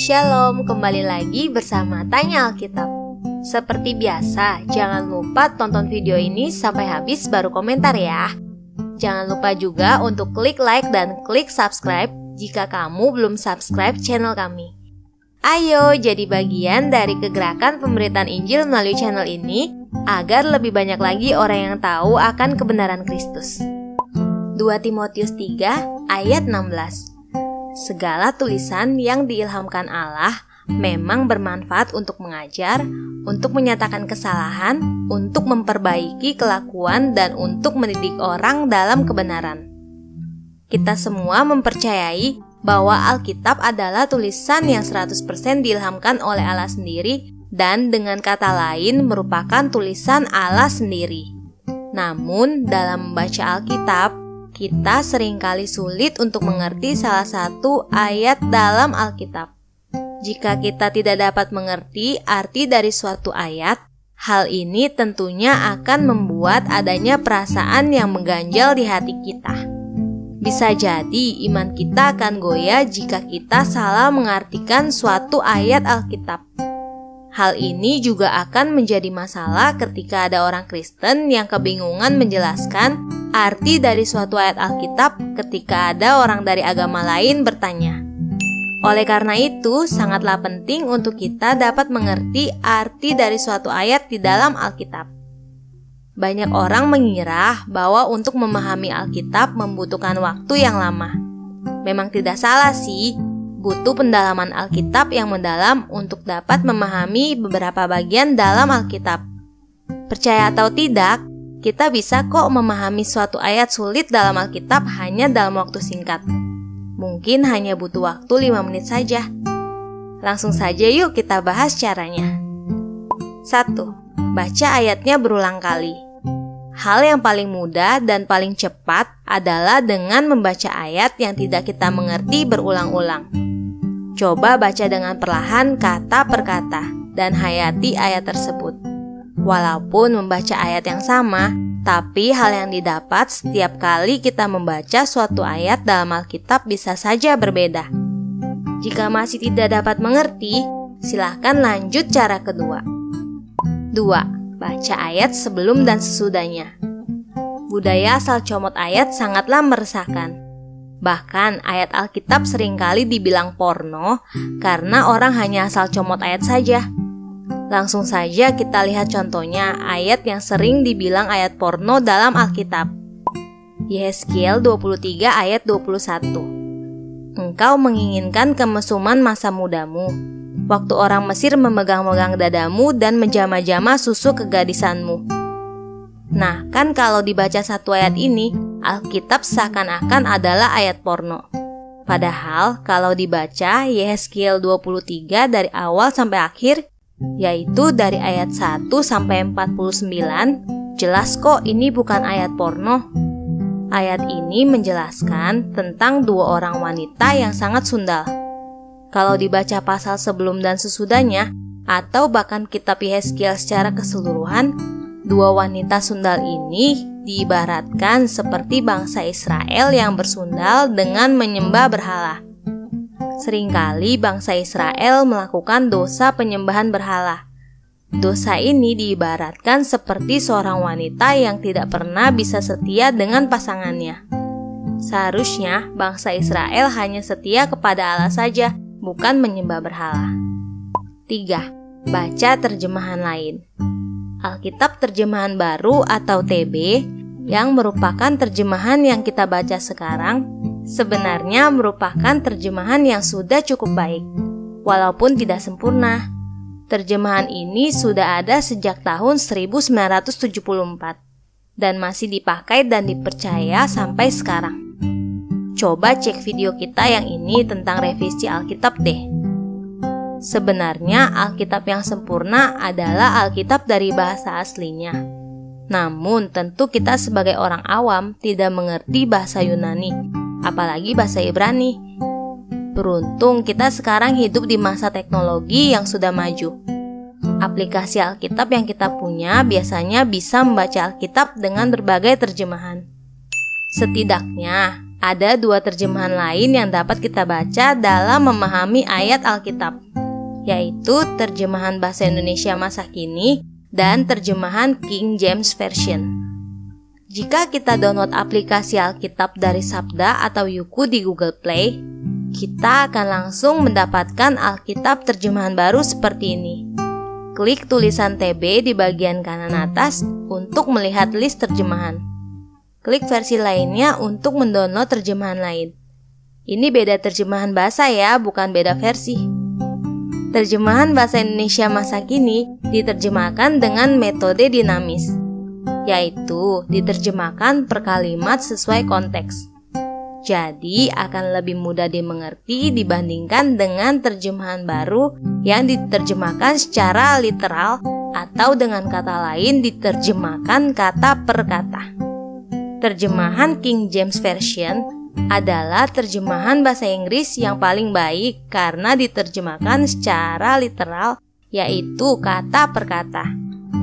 Shalom, kembali lagi bersama Tanya Alkitab. Seperti biasa, jangan lupa tonton video ini sampai habis baru komentar ya. Jangan lupa juga untuk klik like dan klik subscribe jika kamu belum subscribe channel kami. Ayo jadi bagian dari kegerakan pemberitaan Injil melalui channel ini agar lebih banyak lagi orang yang tahu akan kebenaran Kristus. 2 Timotius 3 ayat 16. Segala tulisan yang diilhamkan Allah memang bermanfaat untuk mengajar, untuk menyatakan kesalahan, untuk memperbaiki kelakuan, dan untuk mendidik orang dalam kebenaran. Kita semua mempercayai bahwa Alkitab adalah tulisan yang 100% diilhamkan oleh Allah sendiri dan dengan kata lain merupakan tulisan Allah sendiri. Namun, dalam membaca Alkitab, kita seringkali sulit untuk mengerti salah satu ayat dalam Alkitab. Jika kita tidak dapat mengerti arti dari suatu ayat, hal ini tentunya akan membuat adanya perasaan yang mengganjal di hati kita. Bisa jadi iman kita akan goyah jika kita salah mengartikan suatu ayat Alkitab. Hal ini juga akan menjadi masalah ketika ada orang Kristen yang kebingungan menjelaskan arti dari suatu ayat Alkitab ketika ada orang dari agama lain bertanya. Oleh karena itu, sangatlah penting untuk kita dapat mengerti arti dari suatu ayat di dalam Alkitab. Banyak orang mengira bahwa untuk memahami Alkitab membutuhkan waktu yang lama. Memang tidak salah sih, butuh pendalaman Alkitab yang mendalam untuk dapat memahami beberapa bagian dalam Alkitab. Percaya atau tidak, kita bisa kok memahami suatu ayat sulit dalam Alkitab hanya dalam waktu singkat. Mungkin hanya butuh waktu 5 menit saja. Langsung saja yuk kita bahas caranya. 1. Baca ayatnya berulang kali. Hal yang paling mudah dan paling cepat adalah dengan membaca ayat yang tidak kita mengerti berulang-ulang. Coba baca dengan perlahan kata per kata dan hayati ayat tersebut. Walaupun membaca ayat yang sama, tapi hal yang didapat setiap kali kita membaca suatu ayat dalam Alkitab bisa saja berbeda. Jika masih tidak dapat mengerti, silahkan lanjut cara kedua. 2. Baca ayat sebelum dan sesudahnya. Budaya asal comot ayat sangatlah meresahkan. Bahkan ayat Alkitab seringkali dibilang porno karena orang hanya asal comot ayat saja. Langsung saja kita lihat contohnya ayat yang sering dibilang ayat porno dalam Alkitab. Yehezkiel 23 ayat 21. Engkau menginginkan kemesuman masa mudamu, waktu orang Mesir memegang-megang dadamu dan menjama-jama susu kegadisanmu. Nah, kan kalau dibaca satu ayat ini, Alkitab seakan-akan adalah ayat porno. Padahal kalau dibaca Yehezkiel 23 dari awal sampai akhir, yaitu dari ayat 1 sampai 49, jelas kok ini bukan ayat porno. Ayat ini menjelaskan tentang dua orang wanita yang sangat sundal. Kalau dibaca pasal sebelum dan sesudahnya, atau bahkan kitab Yehezkiel secara keseluruhan, dua wanita sundal ini diibaratkan seperti bangsa Israel yang bersundal dengan menyembah berhala. Seringkali bangsa Israel melakukan dosa penyembahan berhala. Dosa ini diibaratkan seperti seorang wanita yang tidak pernah bisa setia dengan pasangannya. Seharusnya bangsa Israel hanya setia kepada Allah saja, bukan menyembah berhala. 3. Baca terjemahan lain. Alkitab Terjemahan Baru atau TB, yang merupakan terjemahan yang kita baca sekarang, sebenarnya merupakan terjemahan yang sudah cukup baik, walaupun tidak sempurna. Terjemahan ini sudah ada sejak tahun 1974 dan masih dipakai dan dipercaya sampai sekarang. Coba cek video kita yang ini tentang revisi Alkitab deh. Sebenarnya Alkitab yang sempurna adalah Alkitab dari bahasa aslinya. Namun tentu kita sebagai orang awam tidak mengerti bahasa Yunani, apalagi bahasa Ibrani. Beruntung kita sekarang hidup di masa teknologi yang sudah maju. Aplikasi Alkitab yang kita punya biasanya bisa membaca Alkitab dengan berbagai terjemahan. Setidaknya ada dua terjemahan lain yang dapat kita baca dalam memahami ayat Alkitab, yaitu terjemahan bahasa Indonesia masa kini dan terjemahan King James Version. Jika kita download aplikasi Alkitab dari Sabda atau Yuku di Google Play, kita akan langsung mendapatkan Alkitab terjemahan baru seperti ini. Klik tulisan TB di bagian kanan atas untuk melihat list terjemahan. Klik versi lainnya untuk mendownload terjemahan lain. Ini beda terjemahan bahasa ya, bukan beda versi. Terjemahan bahasa Indonesia masa kini diterjemahkan dengan metode dinamis, yaitu diterjemahkan per kalimat sesuai konteks. Jadi akan lebih mudah dimengerti dibandingkan dengan terjemahan baru yang diterjemahkan secara literal atau dengan kata lain diterjemahkan kata per kata. Terjemahan King James Version adalah terjemahan bahasa Inggris yang paling baik karena diterjemahkan secara literal, yaitu kata per kata,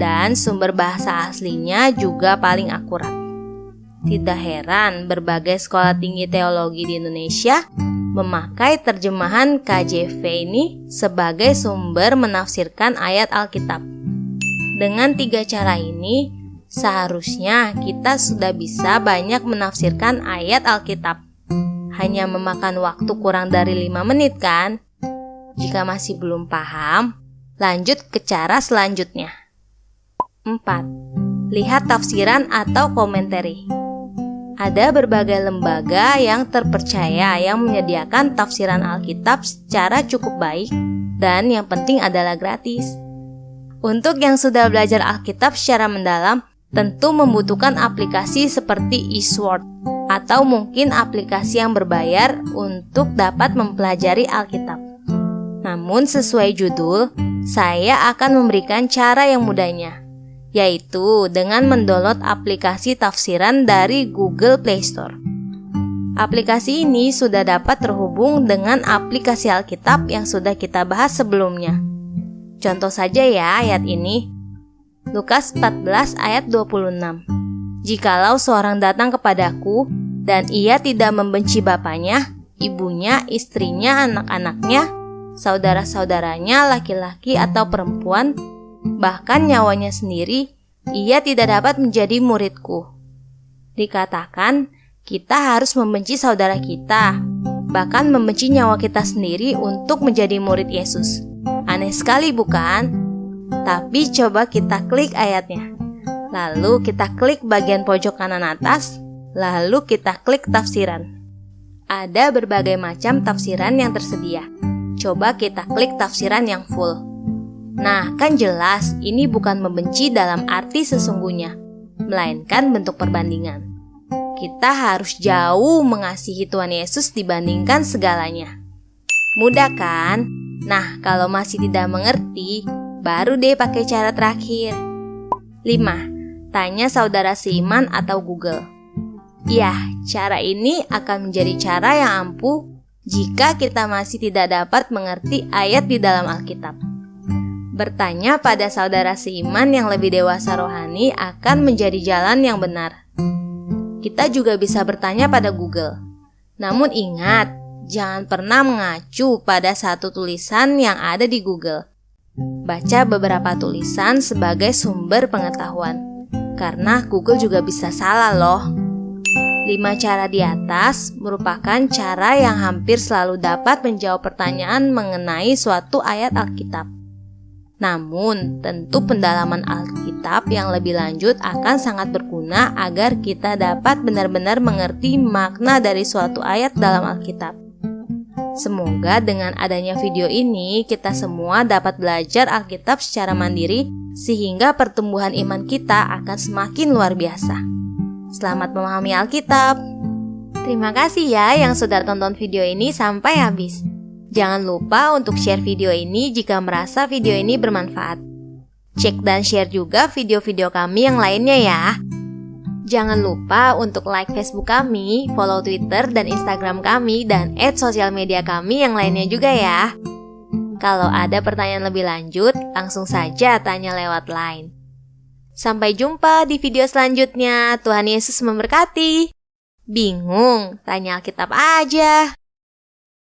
dan sumber bahasa aslinya juga paling akurat. Tidak heran berbagai sekolah tinggi teologi di Indonesia memakai terjemahan KJV ini sebagai sumber menafsirkan ayat Alkitab. Dengan 3 cara ini, seharusnya kita sudah bisa banyak menafsirkan ayat Alkitab. Hanya memakan waktu kurang dari 5 menit kan? Jika masih belum paham, lanjut ke cara selanjutnya. 4. Lihat tafsiran atau komentari. Ada berbagai lembaga yang terpercaya yang menyediakan tafsiran Alkitab secara cukup baik dan yang penting adalah gratis. Untuk yang sudah belajar Alkitab secara mendalam, tentu membutuhkan aplikasi seperti eSword atau mungkin aplikasi yang berbayar untuk dapat mempelajari Alkitab. Namun sesuai judul, saya akan memberikan cara yang mudahnya, yaitu dengan mendownload aplikasi tafsiran dari Google Play Store. Aplikasi ini sudah dapat terhubung dengan aplikasi Alkitab yang sudah kita bahas sebelumnya. Contoh saja ya ayat ini. Lukas 14 ayat 26. Jikalau seorang datang kepadaku dan ia tidak membenci bapaknya, ibunya, istrinya, anak-anaknya, saudara-saudaranya, laki-laki atau perempuan, bahkan nyawanya sendiri, ia tidak dapat menjadi muridku. Dikatakan, kita harus membenci saudara kita, bahkan membenci nyawa kita sendiri untuk menjadi murid Yesus. Aneh sekali bukan? Tapi coba kita klik ayatnya. Lalu kita klik bagian pojok kanan atas, lalu kita klik tafsiran. Ada berbagai macam tafsiran yang tersedia. Coba kita klik tafsiran yang full. Nah, kan jelas ini bukan membenci dalam arti sesungguhnya, melainkan bentuk perbandingan. Kita harus jauh mengasihi Tuhan Yesus dibandingkan segalanya. Mudah kan? Nah, kalau masih tidak mengerti, baru deh pakai cara terakhir. 5. Tanya saudara seiman atau Google. Ya, cara ini akan menjadi cara yang ampuh jika kita masih tidak dapat mengerti ayat di dalam Alkitab. Bertanya pada saudara seiman yang lebih dewasa rohani akan menjadi jalan yang benar. Kita juga bisa bertanya pada Google. Namun ingat, jangan pernah mengacu pada satu tulisan yang ada di Google. Baca beberapa tulisan sebagai sumber pengetahuan, karena Google juga bisa salah loh. 5 cara di atas merupakan cara yang hampir selalu dapat menjawab pertanyaan mengenai suatu ayat Alkitab. Namun, tentu pendalaman Alkitab yang lebih lanjut akan sangat berguna agar kita dapat benar-benar mengerti makna dari suatu ayat dalam Alkitab. Semoga dengan adanya video ini, kita semua dapat belajar Alkitab secara mandiri sehingga pertumbuhan iman kita akan semakin luar biasa. Selamat memahami Alkitab. Terima kasih ya yang sudah tonton video ini sampai habis. Jangan lupa untuk share video ini jika merasa video ini bermanfaat. Cek dan share juga video-video kami yang lainnya ya. Jangan lupa untuk like Facebook kami, follow Twitter dan Instagram kami, dan add sosial media kami yang lainnya juga ya. Kalau ada pertanyaan lebih lanjut, langsung saja tanya lewat line. Sampai jumpa di video selanjutnya. Tuhan Yesus memberkati. Bingung? Tanya Alkitab aja.